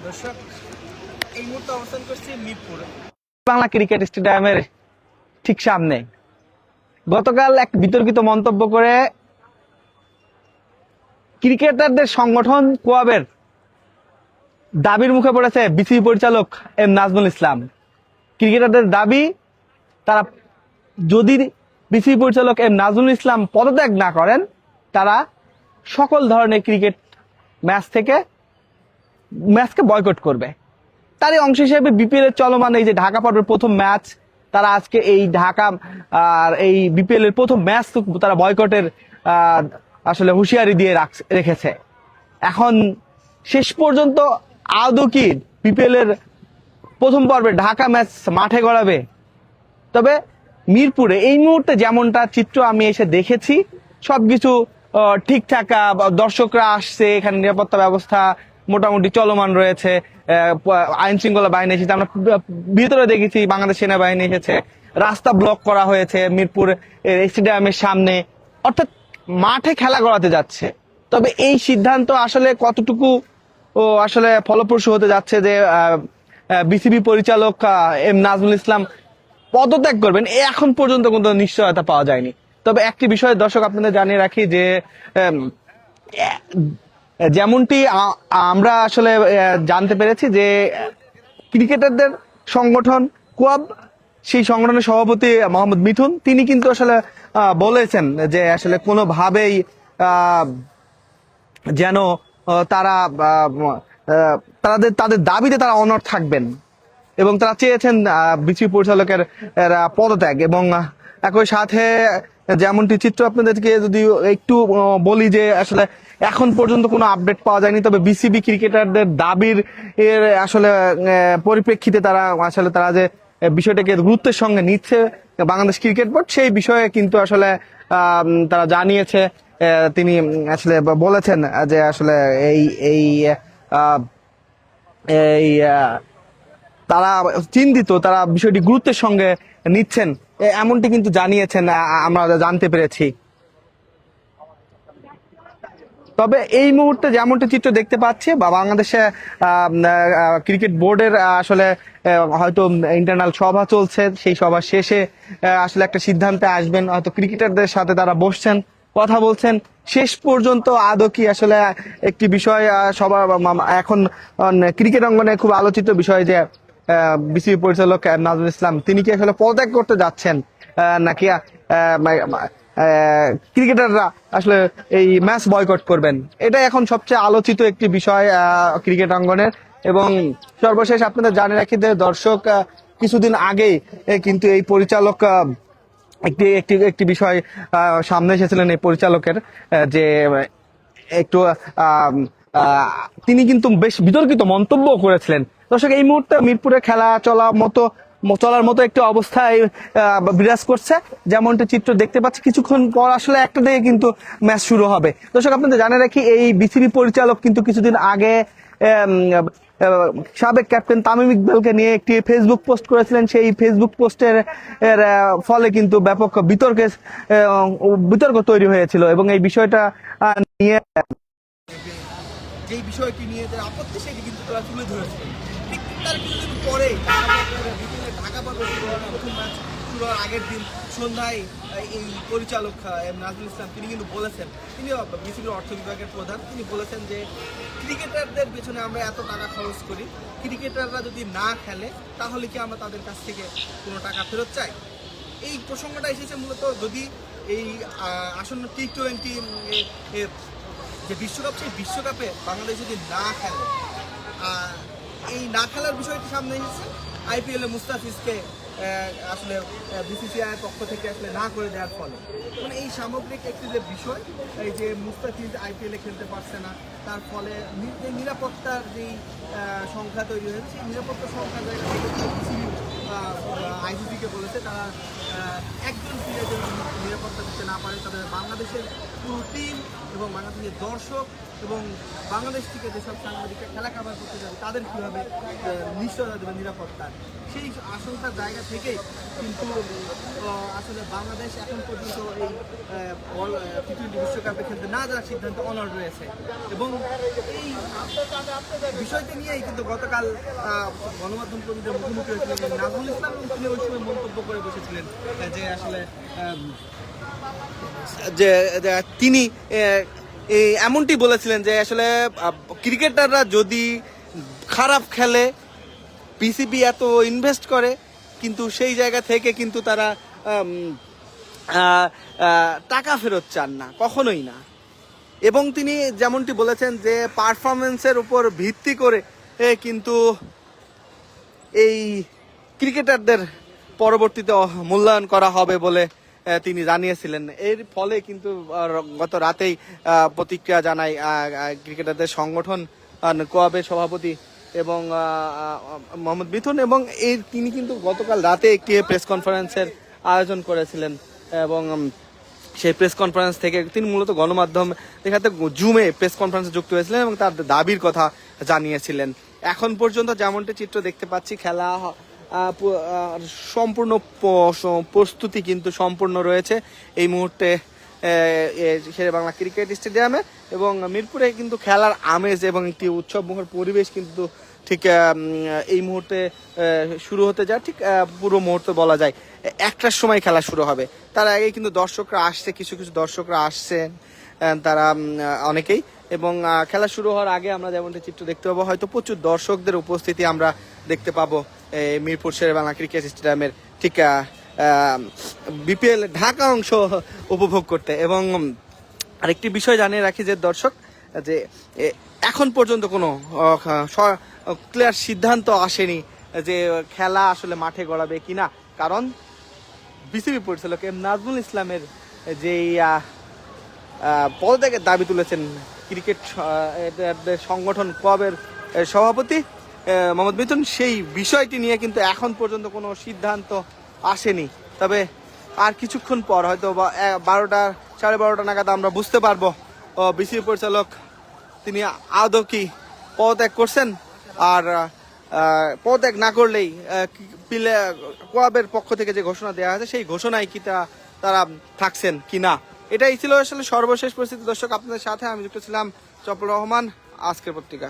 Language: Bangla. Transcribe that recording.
দর্শক এই মুহূর্তে অবস্থান করছি মিরপুরে বাংলা ক্রিকেট স্টেডিয়ামের ঠিক সামনে। গতকাল এক বিতর্কিত মন্তব্য করে ক্রিকেটারদের সংগঠন কোয়াবের দাবির মুখে পড়েছে বিসিবি পরিচালক এম নাজমুল ইসলাম। ক্রিকেটারদের দাবি, তারা যদি বিসিবি পরিচালক এম নাজমুল ইসলাম পদত্যাগ না করেন, তারা সকল ধরনের ক্রিকেট ম্যাচকে বয়কট করবে। তারই অংশ হিসেবে বিপিএল এর চলমান এই যে ঢাকা পর্বের প্রথম ম্যাচ, তারা আজকে এই ঢাকা আর এই বিপিএল এর প্রথম ম্যাচ তারা বয়কটের আসলে হুঁশিয়ারি দিয়ে রেখেছে। এখন শেষ পর্যন্ত আদৌ কি বিপিএল এর প্রথম পর্বে ঢাকা ম্যাচ মাঠে গড়াবে? তবে মিরপুরে এই মুহূর্তে যেমনটা চিত্র আমি এসে দেখেছি, সবকিছু ঠিকঠাক, দর্শকরা আসছে, এখানে নিরাপত্তা ব্যবস্থা মোটামুটি চলমান রয়েছে। আইন শৃঙ্খলা বাহিনী এসেছে, আমরা ভিতরে দেখেছি বাংলাদেশ সেনাবাহিনী এসেছে, রাস্তা ব্লক করা হয়েছে মিরপুর স্টেডিয়ামের সামনে, অর্থাৎ মাঠে খেলা গড়াতে যাচ্ছে। তবে এই সিদ্ধান্ত আসলে কতটুকু আসলে ফলপ্রসূ হতে যাচ্ছে যে বিসিবি পরিচালক এম নাজমুল ইসলাম পদত্যাগ করবেন, এখন পর্যন্ত কোনো নিশ্চয়তা পাওয়া যায়নি। তবে একটি বিষয় দর্শক আপনাদের জানিয়ে রাখি যে যেমনটি আমরা আসলে জানতে পেরেছি যে ক্রিকেটারদের সংগঠন কোয়াব, সেই সংগঠনের সভাপতি মোহাম্মদ মিঠুন, তিনি কিন্তু আসলে বলেছেন যে আসলে কোনোভাবেই যেন তারা তাদের দাবিতে তারা অনড় থাকবেন এবং তারা চেয়েছেন বিসিবি পরিচালকের পদত্যাগ। এবং একই সাথে যেমনটি চিত্র আপনাদেরকে যদি একটু বলি যে আসলে এখন পর্যন্ত কোনো আপডেট পাওয়া যায়নি, তবে বিসিবি ক্রিকেটারদের দাবির আসলে পরিপ্রেক্ষিতে তারা যে বিষয়টাকে গুরুত্বের সঙ্গে নিচ্ছে বাংলাদেশ ক্রিকেট বোর্ড, সেই বিষয়ে কিন্তু আসলে তারা জানিয়েছে। তিনি আসলে বলেছেন যে আসলে এই তারা চিন্তিত, তারা বিষয়টি গুরুত্বের সঙ্গে নিচ্ছেন, এমনটি কিন্তু জানিয়েছেন, আমরা জানতে পেরেছি। তবে এই মুহূর্তে যেমনটি চিত্র দেখতে পাচ্ছি বা বাংলাদেশে ক্রিকেট বোর্ডের আসলে হয়তো ইন্টারনাল সভা চলছে, সেই সভা শেষে আসলে একটা সিদ্ধান্তে আসবেন, হয়তো ক্রিকেটারদের সাথে তারা বসছেন, কথা বলছেন। শেষ পর্যন্ত আদৌ কি আসলে একটি বিষয় সবার এখন ক্রিকেট অঙ্গনে খুব আলোচিত বিষয় যে বিসিবি পরিচালক নাজমুল ইসলাম তিনি কি আসলে পদত্যাগ করতে যাচ্ছেন, নাকি ক্রিকেটাররা আসলে এই ম্যাচ বয়কট করবেন, এটা এখন সবচেয়ে আলোচিত একটি বিষয় ক্রিকেট অঙ্গনের। এবং সর্বশেষ আপনাদের জানিয়ে রাখি যে দর্শক কিছুদিন আগেই কিন্তু এই পরিচালক একটি বিষয় সামনে এসেছিলেন এই পরিচালকের, যে একটু তিনি কিন্তু বেশ বিতর্কিত মন্তব্য করেছিলেন। দর্শক এই মুহূর্তে মিরপুরে খেলা চলার মতো একটি অবস্থায় বিরাজ করছে, যেমনটা চিত্র দেখতে পাচ্ছি। কিছুক্ষণ পর আসলে একটা দিকে কিন্তু ম্যাচ শুরু হবে। দর্শক আপনাদের জানিয়ে রাখি, এই বিসিবি পরিচালক কিন্তু কিছুদিন আগে সাবেক ক্যাপ্টেন তামিম ইকবালকে নিয়ে একটি ফেসবুক পোস্ট করেছিলেন। সেই ফেসবুক পোস্টের ফলে কিন্তু ব্যাপক বিতর্ক তৈরি হয়েছিল এবং এই বিষয়টা নিয়ে যেই বিষয়টি নিয়ে যে আপত্তি সেটি কিন্তু তারা তুলে ধরেছিলেন। ঠিক তার কিছুদিন পরে ঢাকা পর্বের প্রথম ম্যাচ শুরু হওয়ার আগের দিন সন্ধ্যায় এই পরিচালক এম নাজমুল ইসলাম তিনি কিন্তু বলেছেন, তিনি বিসিবির অর্থ বিভাগের প্রধান, তিনি বলেছেন যে ক্রিকেটারদের পেছনে আমরা এত টাকা খরচ করি, ক্রিকেটাররা যদি না খেলে তাহলে কি আমরা তাদের কাছ থেকে কোনো টাকা ফেরত চাই? এই প্রসঙ্গটা এসেছে মূলত যদি এই আসন্ন T20 যে বিশ্বকাপ, সেই বিশ্বকাপে বাংলাদেশ যদি না খেলে, এই না খেলার বিষয়টি সামনে এসেছে IPL এ মুস্তাফিজকে আসলে বিসিসিআই পক্ষ থেকে আসলে না করে দেওয়ার ফলে, মানে এই সামগ্রিক একটি যে বিষয়, এই যে মুস্তাফিজ IPL এ খেলতে পারছে না, তার ফলে নিরাপত্তার যেই সংখ্যা তৈরি হয়েছে, সেই নিরাপত্তার সংখ্যার জায়গা থেকে বিসিবি আইসিসিকে বলেছে তারা একজন প্লেয়ার যেন নিরাপত্তা দিতে না পারে, তবে বাংলাদেশের পুরো টিম এবং বাংলাদেশের দর্শক এবং বাংলাদেশ থেকে যেসব সাংবাদিকরা খেলা কাভার করতে যাবে তাদের কীভাবে নিশ্চয়তা দেবে নিরাপত্তার, সেই আশঙ্কার জায়গা থেকেই কিন্তু আসলে বাংলাদেশ এখন পর্যন্ত এই টি-20 বিশ্বকাপে খেলতে না যাওয়ার সিদ্ধান্ত অনড় রয়েছে। এবং এই বিষয়টি নিয়েই কিন্তু গতকাল গণমাধ্যম কর্মীদের মুখোমুখি হয়েছিলেন নাজমুল ইসলাম, এবং তিনি ওই সময় মন্তব্য করে বসেছিলেন যে আসলে যে তিনি এমনটি বলেছিলেন যে আসলে ক্রিকেটাররা যদি খারাপ খেলে বিসিবি এত ইনভেস্ট করে, কিন্তু সেই জায়গা থেকে কিন্তু তারা টাকা ফেরত চান না, কখনোই না। এবং তিনি যেমনটি বলেছেন যে পারফরমেন্সের উপর ভিত্তি করে কিন্তু এই ক্রিকেটারদের পরবর্তীতে মূল্যায়ন করা হবে বলে তিনি জানিয়েছিলেন। এর ফলে কিন্তু গত রাতেই প্রতিক্রিয়া জানায় ক্রিকেটারদের সংগঠন কোয়াবের সভাপতি এবং মোহাম্মদ মিথুন, এবং তিনি কিন্তু গতকাল রাতে একটি প্রেস কনফারেন্সের আয়োজন করেছিলেন এবং সেই প্রেস কনফারেন্স থেকে তিনি মূলত গণমাধ্যম দেখাতে জুমে প্রেস কনফারেন্সে যুক্ত হয়েছিলেন এবং তার দাবির কথা জানিয়েছিলেন। এখন পর্যন্ত যেমনটি চিত্র দেখতে পাচ্ছি, খেলা সম্পূর্ণ প্রস্তুতি কিন্তু সম্পূর্ণ রয়েছে এই মুহূর্তে শেরে বাংলা ক্রিকেট স্টেডিয়ামে, এবং মিরপুরে কিন্তু খেলার আমেজ এবং একটি উৎসবমুখর পরিবেশ কিন্তু ঠিক এই মুহূর্তে শুরু হতে যায়। ঠিক পুরো মুহূর্তে বলা যায় 1টার সময় খেলা শুরু হবে, তার আগে কিন্তু দর্শকরা আসছে, কিছু কিছু দর্শকরা আসছেন তারা অনেকেই, এবং খেলা শুরু হওয়ার আগে আমরা যেমনটি চিত্র দেখতে পাবো, হয়তো প্রচুর দর্শকদের উপস্থিতি আমরা দেখতে পাবো মিরপুর শেরে বাংলা ক্রিকেট স্টেডিয়ামের ঠিক বিপিএল ঢাকা অংশ উপভোগ করতে। এবং আরেকটি বিষয় জানিয়ে রাখি যে দর্শক, যে এখন পর্যন্ত কোনো ক্লিয়ার সিদ্ধান্ত আসেনি যে খেলা আসলে মাঠে গড়াবে কিনা, কারণ বিসিবি পরিচালক নাজমুল ইসলামের যেই পদত্যাগের দাবি তুলেছেন ক্রিকেট সংগঠন কোয়াবের সভাপতি মোহাম্মদ মিথুন, সেই বিষয়টি নিয়ে কিন্তু এখন পর্যন্ত কোনো সিদ্ধান্ত আসেনি। তবে আর কিছুক্ষণ পর হয়তো 12টা 12:30 নাগাদ আমরা বুঝতে পারবো বিসিবি পরিচালক তিনি আদৌ কি পদত্যাগ করছেন, আর পদত্যাগ না করলেই কোয়াবের পক্ষ থেকে যে ঘোষণা দেওয়া হয়েছে সেই ঘোষণায় কি তারা থাকছেন কিনা। এটাই ছিল আসলে সর্বশেষ পরিস্থিতি। দর্শক, আপনাদের সাথে আমি যুক্ত ছিলাম চপল রহমান, আজকের পত্রিকা।